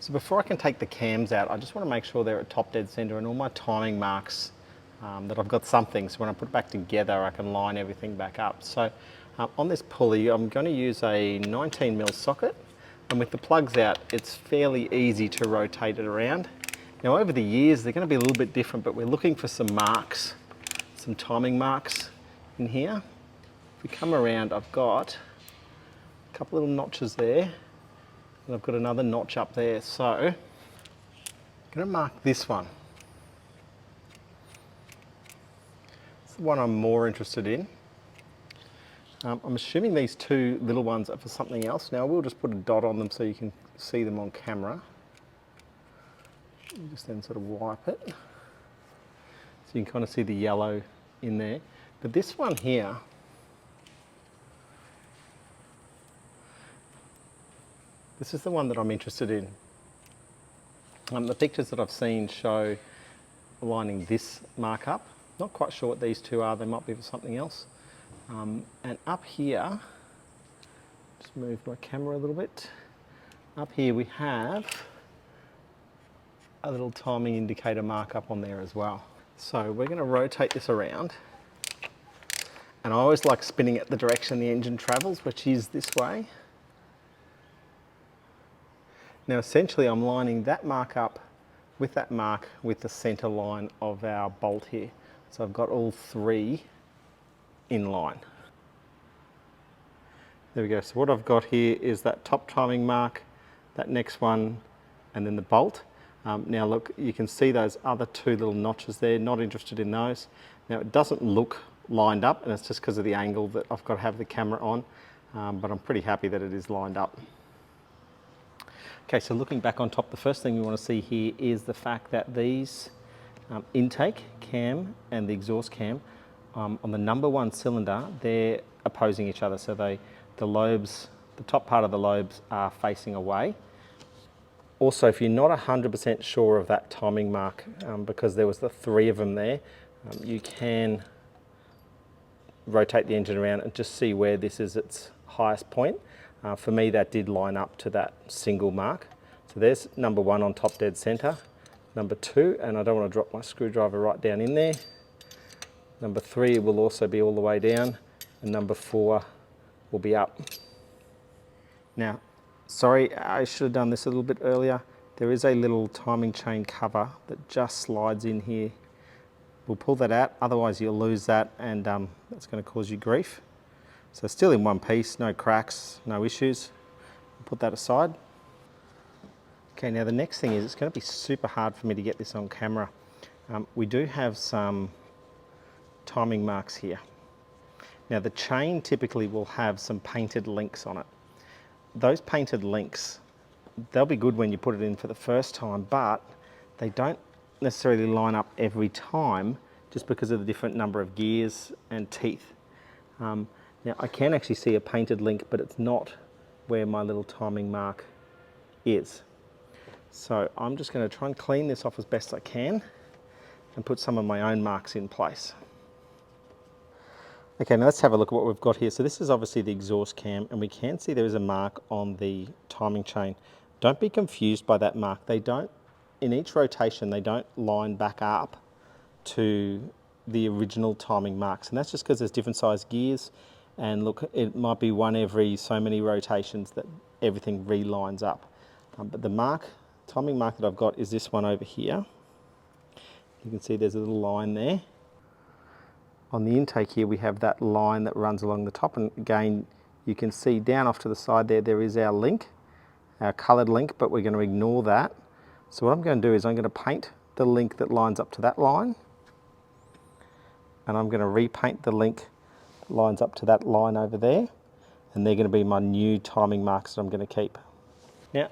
So before I can take the cams out, I just want to make sure they're at top dead center and all my timing marks, that I've got something. So when I put it back together, I can line everything back up. So on this pulley, I'm going to use a 19mm socket. And with the plugs out, it's fairly easy to rotate it around. Now over the years, they're going to be a little bit different, but we're looking for some marks, some timing marks in here. If we come around, I've got a couple little notches there. And I've got another notch up there. So I'm going to mark this one. It's the one I'm more interested in. I'm assuming these two little ones are for something else. Now we'll just put a dot on them so you can see them on camera. You just then sort of wipe it. So you can kind of see the yellow in there. But this one here, this is the one that I'm interested in. The pictures that I've seen show lining this mark up. Not quite sure what these two are, they might be for something else. And up here, just move my camera a little bit. Up here we have a little timing indicator mark up on there as well. So we're going to rotate this around. And I always like spinning it the direction the engine travels, which is this way. Now essentially I'm lining that mark up with that mark with the center line of our bolt here. So I've got all three in line. There we go. So what I've got here is that top timing mark, that next one, and then the bolt. Now look, you can see those other two little notches there, not interested in those. Now it doesn't look lined up, and it's just because of the angle that I've got to have the camera on, but I'm pretty happy that it is lined up. Okay, so looking back on top, the first thing we want to see here is the fact that these intake cam and the exhaust cam on the number one cylinder, they're opposing each other. So the lobes, the top part of the lobes are facing away. Also, if you're not 100% sure of that timing mark, because there was the three of them there, you can rotate the engine around and just see where this is its highest point. For me, that did line up to that single mark. So there's number one on top dead center, number two, and I don't want to drop my screwdriver right down in there. Number three will also be all the way down, and number four will be up. Now, sorry, I should have done this a little bit earlier. There is a little timing chain cover that just slides in here. We'll pull that out, otherwise you'll lose that, and that's going to cause you grief. So still in one piece, no cracks, no issues. Put that aside. Okay, now the next thing is it's going to be super hard for me to get this on camera. We do have some timing marks here. Now the chain typically will have some painted links on it. Those painted links, they'll be good when you put it in for the first time, but they don't necessarily line up every time just because of the different number of gears and teeth. Now I can actually see a painted link, but it's not where my little timing mark is. So I'm just going to try and clean this off as best I can and put some of my own marks in place. Okay, now let's have a look at what we've got here. So this is obviously the exhaust cam, and we can see there is a mark on the timing chain. Don't be confused by that mark. They don't, in each rotation, they don't line back up to the original timing marks, and that's just because there's different size gears, and look, it might be one every so many rotations that everything relines up. But the timing mark that I've got is this one over here. You can see there's a little line there. On the intake here we have that line that runs along the top, and again you can see down off to the side there is our link, our coloured link, but we're going to ignore that. So what I'm going to do is I'm going to paint the link that lines up to that line, and I'm going to repaint the link that lines up to that line over there, and they're going to be my new timing marks that I'm going to keep. Now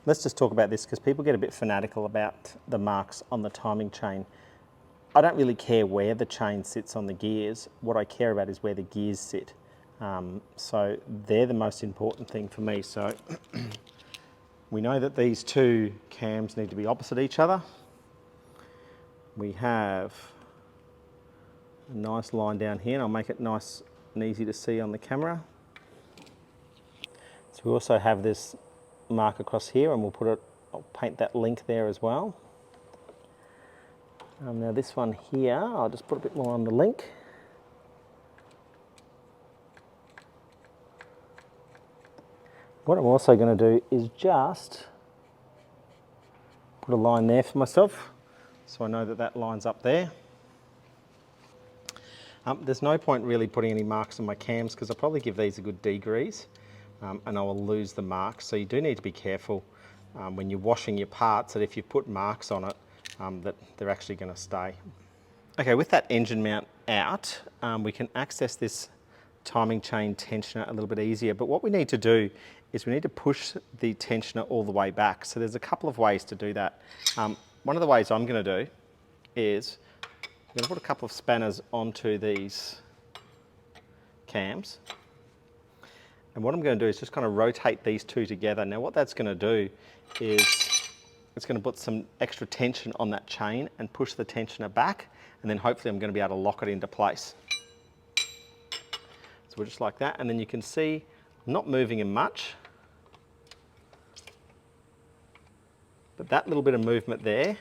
let's just talk about this, because people get a bit fanatical about the marks on the timing chain. I don't really care where the chain sits on the gears. What I care about is where the gears sit. So they're the most important thing for me. So we know that these two cams need to be opposite each other. We have a nice line down here, and I'll make it nice and easy to see on the camera. It's So we also have this mark across here, and I'll paint that link there as well. Now this one here, I'll just put a bit more on the link. What I'm also going to do is just put a line there for myself, so I know that that lines up there. There's no point really putting any marks on my cams because I'll probably give these a good degrease and I will lose the marks. So you do need to be careful when you're washing your parts that if you put marks on it, that they're actually going to stay. Okay, with that engine mount out, we can access this timing chain tensioner a little bit easier. But what we need to do is we need to push the tensioner all the way back. So there's a couple of ways to do that. One of the ways I'm going to do is I'm going to put a couple of spanners onto these cams. And what I'm going to do is just kind of rotate these two together. Now what that's going to do is it's going to put some extra tension on that chain and push the tensioner back, and then hopefully I'm going to be able to lock it into place. So we're just like that, and then you can see I'm not moving him much, but that little bit of movement there,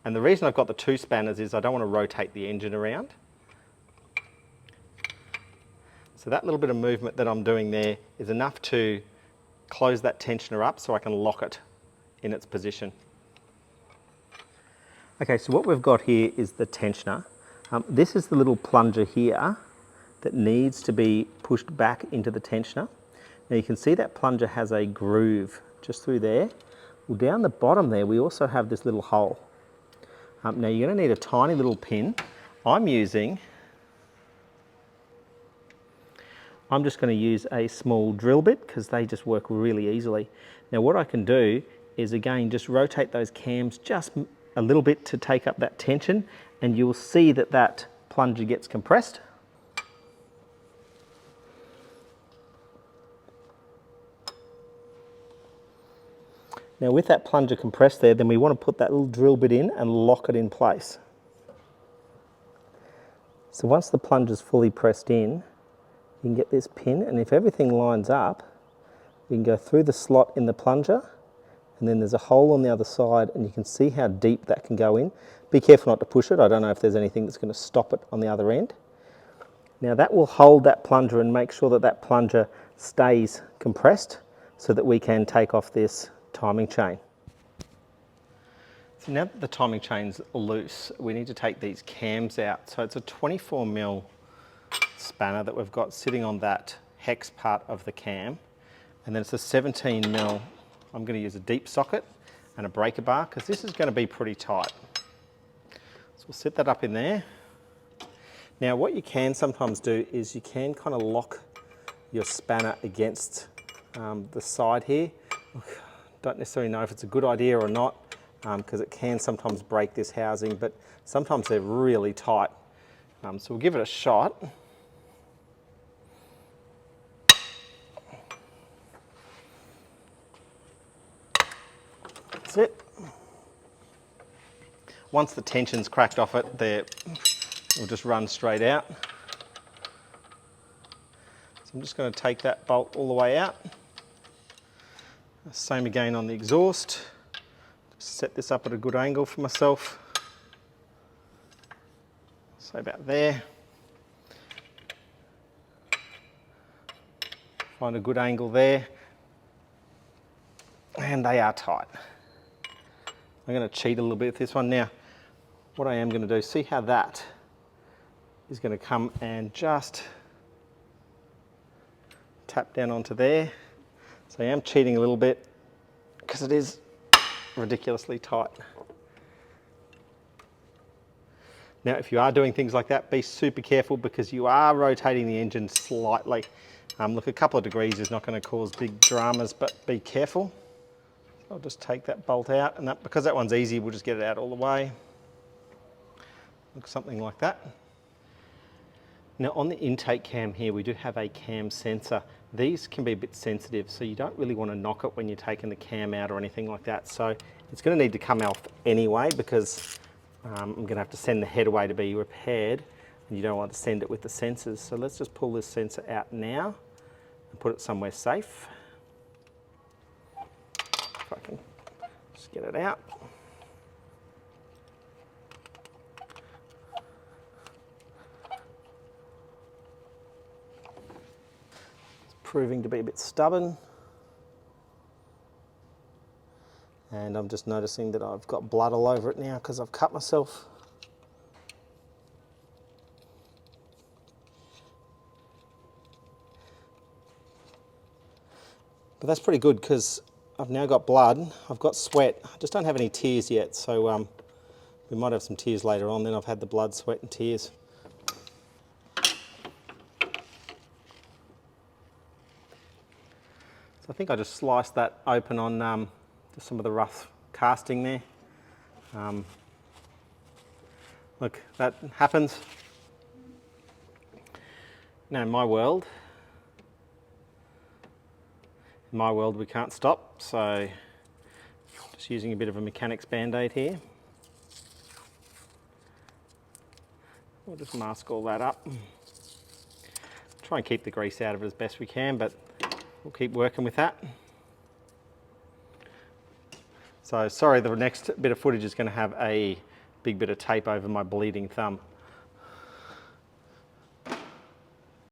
and the reason I've got the two spanners is I don't want to rotate the engine around. So that little bit of movement that I'm doing there is enough to close that tensioner up so I can lock it in its position. Okay, so what we've got here is the tensioner. This is the little plunger here that needs to be pushed back into the tensioner. Now you can see that plunger has a groove just through there. Well, down the bottom there, we also have this little hole. Now you're going to need a tiny little pin. I'm just going to use a small drill bit because they just work really easily. Now what I can do is again just rotate those cams just a little bit to take up that tension, and you'll see that that plunger gets compressed. Now with that plunger compressed there, then we want to put that little drill bit in and lock it in place. So once the plunger's fully pressed in, you can get this pin, and if everything lines up, you can go through the slot in the plunger, and then there's a hole on the other side, and you can see how deep that can go in. Be careful not to push it. I don't know if there's anything that's going to stop it on the other end. Now that will hold that plunger and make sure that that plunger stays compressed so that we can take off this timing chain. So now that the timing chain's loose, we need to take these cams out. So it's a 24mm spanner that we've got sitting on that hex part of the cam, and then it's a 17mm. I'm going to use a deep socket and a breaker bar because this is going to be pretty tight. So we'll set that up in there. Now what you can sometimes do is you can kind of lock your spanner against the side here. Don't necessarily know if it's a good idea or not because it can sometimes break this housing, but sometimes they're really tight. So we'll give it a shot. That's it. Once the tension's cracked off it, it'll just run straight out. So I'm just going to take that bolt all the way out. Same again on the exhaust. Just set this up at a good angle for myself. So about there. Find a good angle there. And they are tight. I'm going to cheat a little bit with this one. Now, what I am going to do, see how that is going to come and just tap down onto there. So I am cheating a little bit because it is ridiculously tight. Now, if you are doing things like that, be super careful because you are rotating the engine slightly. Look, a couple of degrees is not going to cause big dramas, but be careful. I'll just take that bolt out, and because that one's easy, we'll just get it out all the way. Look, something like that. Now on the intake cam here, we do have a cam sensor. These can be a bit sensitive, so you don't really want to knock it when you're taking the cam out or anything like that. So it's going to need to come off anyway because I'm going to have to send the head away to be repaired, and you don't want to send it with the sensors. So let's just pull this sensor out now and put it somewhere safe. if I can just get it out. It's proving to be a bit stubborn. And I'm just noticing that I've got blood all over it now because I've cut myself. But that's pretty good because I've now got blood, I've got sweat, I just don't have any tears yet, so we might have some tears later on. Then I've had the blood, sweat and tears. So I think I just sliced that open on just some of the rough casting there. Look, that happens. Now in my world we can't stop, so just using a bit of a mechanic's band-aid here. We'll just mask all that up. Try and keep the grease out of it as best we can, but we'll keep working with that. So sorry, the next bit of footage is going to have a big bit of tape over my bleeding thumb.